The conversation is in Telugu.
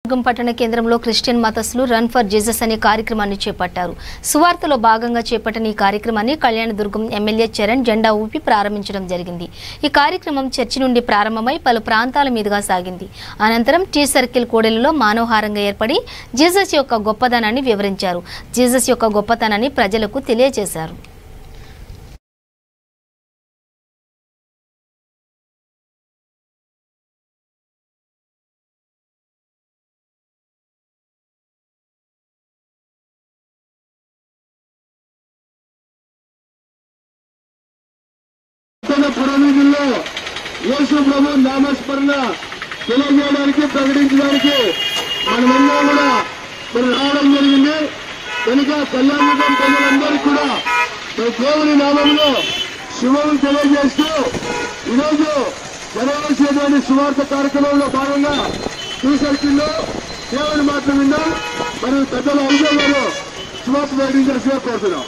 పట్టణ కేంద్రంలో క్రిస్టియన్ మతస్థులు రన్ ఫర్ జీసస్ అనే కార్యక్రమాన్ని చేపట్టారు. సువార్తలో భాగంగా చేపట్టిన ఈ కార్యక్రమాన్ని కళ్యాణదుర్గం ఎమ్మెల్యే చరణ్ జెండా ఊపి ప్రారంభించడం జరిగింది. ఈ కార్యక్రమం చర్చి నుండి ప్రారంభమై పలు ప్రాంతాల మీదుగా సాగింది. అనంతరం టీ సర్కిల్ కూడలిలో మానవహారంగా ఏర్పడి జీసస్ యొక్క గొప్పదనాన్ని వివరించారు. జీసస్ యొక్క గొప్పతనాన్ని ప్రజలకు తెలియజేశారు. పురోహితుల్లో యేసు ప్రభు నామస్మరణ తెలియజేయడానికి ప్రకటించడానికి మనమందరం కూడా రావడం జరిగింది. కనుక కళ్యాణదుర్గం ప్రజలందరికీ కూడా దేవుని నామంలో శుభం తెలియజేస్తూ ఈరోజు జరగవలసినటువంటి సువార్త కార్యక్రమంలో భాగంగా టీ సర్కిల్లో దేవుని మాటలు విన్నాం. మరియు పెద్దల అధికారులు సువార్త ప్రకటించాల్సిగా కోరుతున్నాం.